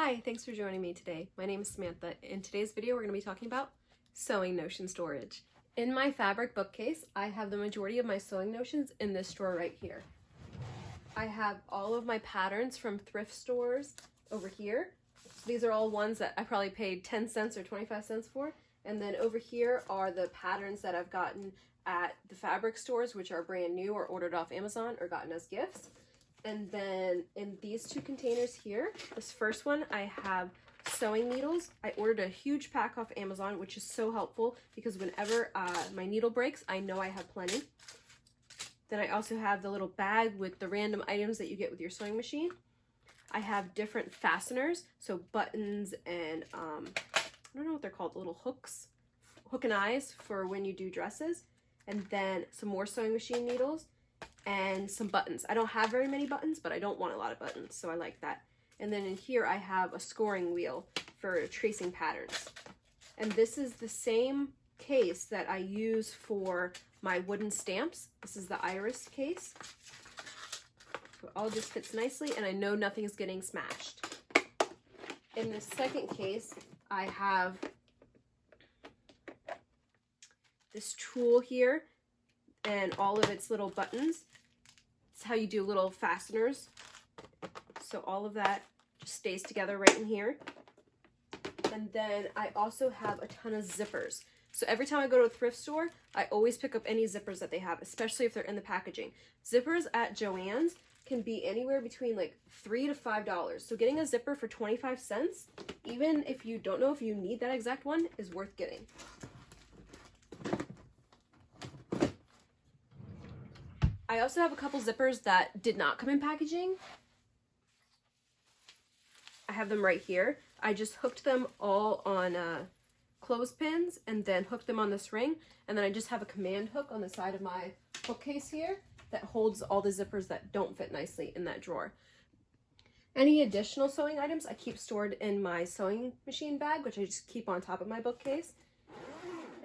Hi, thanks for joining me today. My name is Samantha. In today's video, we're going to be talking about sewing notion storage. In my fabric bookcase, I have the majority of my sewing notions in this drawer right here. I have all of my patterns from thrift stores over here. So these are all ones that I probably paid 10 cents or 25 cents for. And then over here are the patterns that I've gotten at the fabric stores, which are brand new or ordered off Amazon or gotten as gifts. And then in these two containers here, this first one, I have sewing needles. I ordered a huge pack off Amazon, which is so helpful because whenever my needle breaks, I know I have plenty. Then I also have the little bag with the random items that you get with your sewing machine. I have different fasteners, so buttons and I don't know what they're called, little hooks, hook and eyes for when you do dresses. And then some more sewing machine needles and some buttons. I don't have very many buttons, but I don't want a lot of buttons, so I like that. And then in here I have a scoring wheel for tracing patterns. And this is the same case that I use for my wooden stamps. This is the iris case. So it all just fits nicely, and I know nothing is getting smashed. In the second case, I have this tool here and all of its little buttons. It's how you do little fasteners. So all of that just stays together right in here. And then I also have a ton of zippers. So every time I go to a thrift store, I always pick up any zippers that they have, especially if they're in the packaging. Zippers at Joann's can be anywhere between like $3 to $5. So getting a zipper for 25 cents, even if you don't know if you need that exact one, is worth getting. I also have a couple zippers that did not come in packaging. I have them right here. I just hooked them all on clothespins and then hooked them on this ring. And then I just have a command hook on the side of my bookcase here that holds all the zippers that don't fit nicely in that drawer. Any additional sewing items I keep stored in my sewing machine bag, which I just keep on top of my bookcase.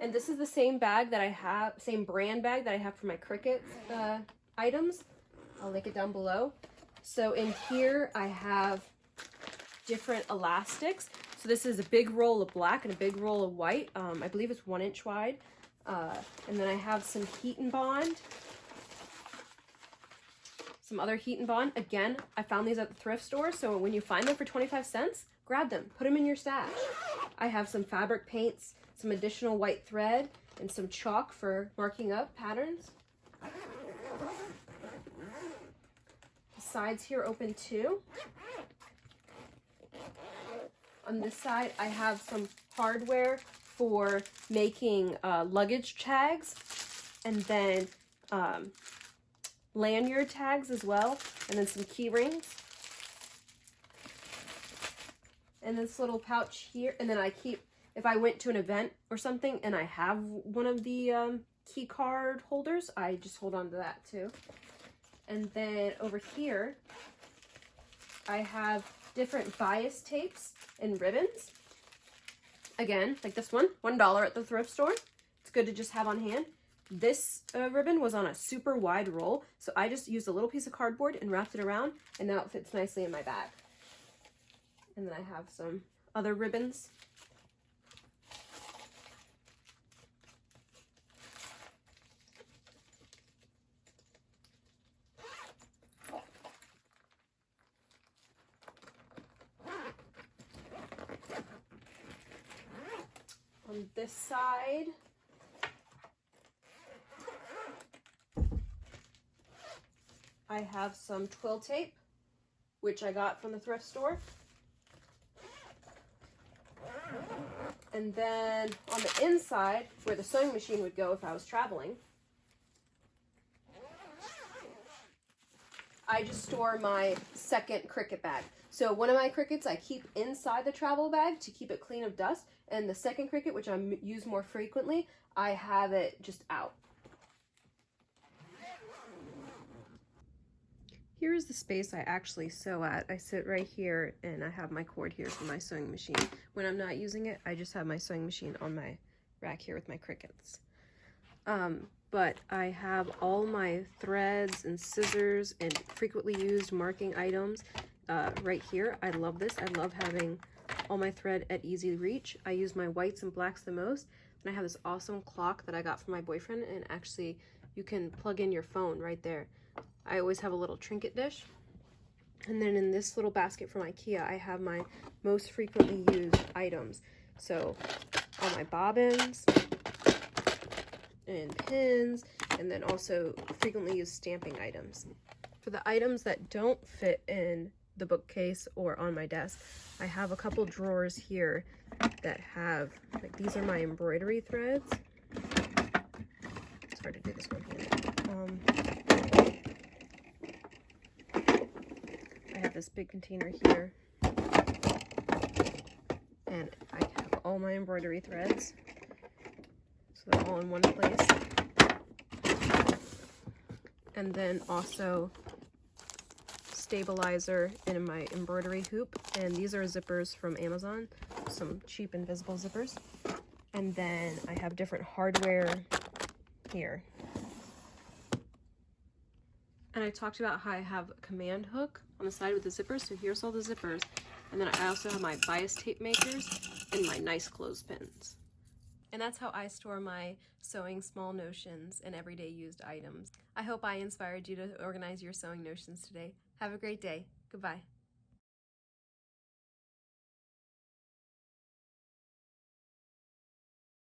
And this is the same bag that I have, same brand bag that I have for my Cricut items. I'll link it down below. So in here I have different elastics. So this is a big roll of black and a big roll of white. I believe it's 1 inch wide. And then I have some heat and bond. Some other heat and bond. Again, I found these at the thrift store. So when you find them for 25 cents, grab them, put them in your stash. I have some fabric paints, some additional white thread, and some chalk for marking up patterns. The sides here open too. On this side, I have some hardware for making luggage tags, and then lanyard tags as well, and then some key rings. And this little pouch here, and then I keep, if I went to an event or something and I have one of the key card holders, I just hold on to that too. And then over here, I have different bias tapes and ribbons. Again, like this one, $1 at the thrift store. It's good to just have on hand. This ribbon was on a super wide roll, so I just used a little piece of cardboard and wrapped it around, and now it fits nicely in my bag. And then I have some other ribbons. On this side, I have some twill tape, which I got from the thrift store. And then on the inside, where the sewing machine would go if I was traveling, I just store my second Cricut bag. So one of my Cricuts I keep inside the travel bag to keep it clean of dust, and the second Cricut, which I use more frequently, I have it just out. Here is the space I actually sew at. I sit right here and I have my cord here for my sewing machine. When I'm not using it, I just have my sewing machine on my rack here with my Cricuts. But I have all my threads and scissors and frequently used marking items right here. I love this. I love having all my thread at easy reach. I use my whites and blacks the most. And I have this awesome clock that I got from my boyfriend, and actually you can plug in your phone right there. I always have a little trinket dish. And then in this little basket from IKEA, I have my most frequently used items. So all my bobbins and pins, and then also frequently used stamping items. For the items that don't fit in the bookcase or on my desk, I have a couple drawers here that have, like, these are my embroidery threads. It's hard to do this one here. I have this big container here, and I have all my embroidery threads, so they're all in one place. And then also stabilizer in my embroidery hoop, and these are zippers from Amazon, some cheap invisible zippers. And then I have different hardware here. And I talked about how I have a command hook on the side with the zippers, so here's all the zippers. And then I also have my bias tape makers and my nice clothespins. And that's how I store my sewing small notions and everyday used items. I hope I inspired you to organize your sewing notions today. Have a great day. Goodbye.